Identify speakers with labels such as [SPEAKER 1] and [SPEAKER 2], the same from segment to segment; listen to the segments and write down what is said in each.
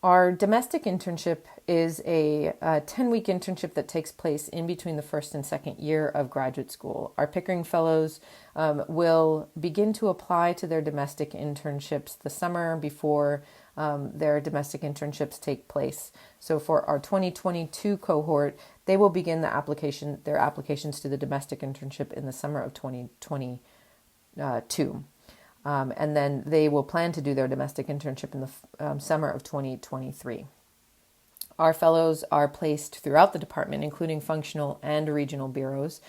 [SPEAKER 1] Our domestic internship is a 10-week internship that takes place in between the first and second year of graduate school. Our Pickering Fellows will begin to apply to their domestic internships the summer before their domestic internships take place. So for our 2022 cohort, they will begin their applications to the domestic internship in the summer of 2022. And then they will plan to do their domestic internship in the summer of 2023. Our fellows are placed throughout the department, including functional and regional bureaus.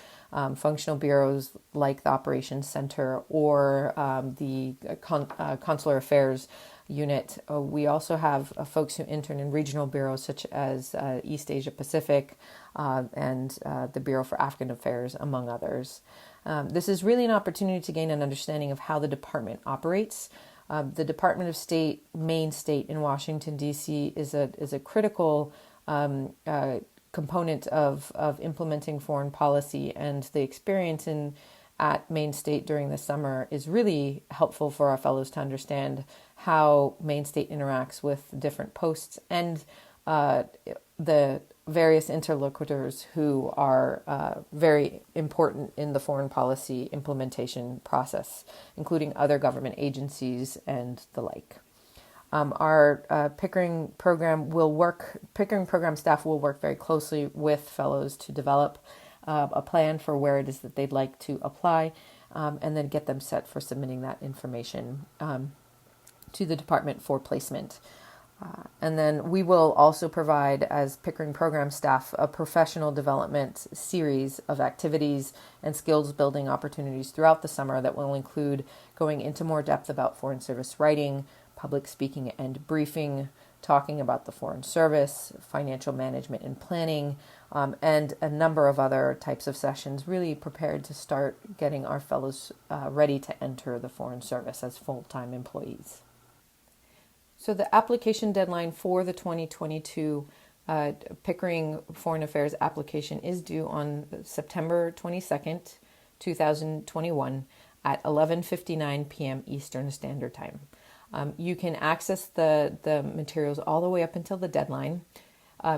[SPEAKER 1] Functional bureaus like the Operations Center or the Consular Affairs Unit. We also have folks who intern in regional bureaus such as East Asia Pacific and the Bureau for African Affairs, among others. This is really an opportunity to gain an understanding of how the department operates. The Department of State, Maine State in Washington, D.C. is a critical component of implementing foreign policy, and the experience at Maine State during the summer is really helpful for our fellows to understand how Maine State interacts with different posts and the various interlocutors who are very important in the foreign policy implementation process, including other government agencies and the like. Our Pickering program staff will work very closely with fellows to develop a plan for where it is that they'd like to apply, and then get them set for submitting that information to the department for placement. And then we will also provide, as Pickering program staff, a professional development series of activities and skills building opportunities throughout the summer that will include going into more depth about Foreign Service writing, public speaking and briefing, talking about the Foreign Service, financial management and planning, and a number of other types of sessions, really prepared to start getting our fellows ready to enter the Foreign Service as full-time employees. So the application deadline for the 2022 Pickering Foreign Affairs application is due on September 22nd, 2021 at 11:59 p.m. Eastern Standard Time. You can access the materials all the way up until the deadline.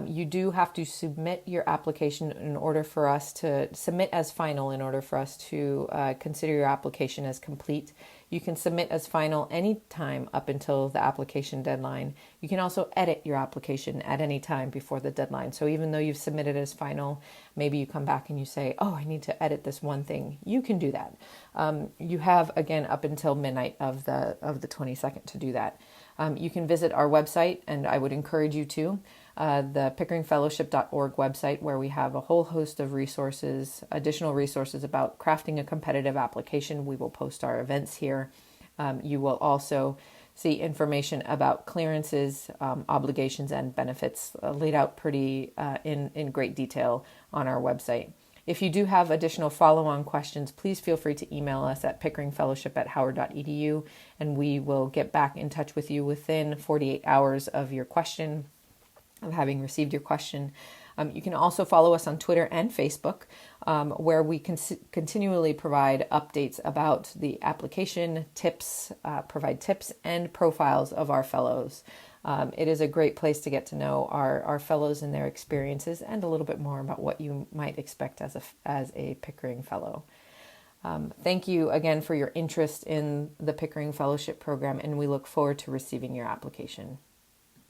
[SPEAKER 1] You do have to submit your application in order for us to submit as final in order for us to consider your application as complete. You can submit as final any time up until the application deadline. You can also edit your application at any time before the deadline. So even though you've submitted as final, maybe you come back and you say, oh, I need to edit this one thing. You can do that. You have, again, up until midnight of the 22nd to do that. You can visit our website, and I would encourage you to, the pickeringfellowship.org website, where we have a whole host of resources, additional resources about crafting a competitive application. We will post our events here. You will also see information about clearances, obligations, and benefits laid out pretty in great detail on our website. If you do have additional follow-on questions, please feel free to email us at pickeringfellowship@howard.edu, and we will get back in touch with you within 48 hours of having received your question. You can also follow us on Twitter and Facebook, where we continually provide updates about the application, provide tips and profiles of our fellows. It is a great place to get to know our fellows and their experiences, and a little bit more about what you might expect as a Pickering Fellow. Thank you again for your interest in the Pickering Fellowship program, and we look forward to receiving your application.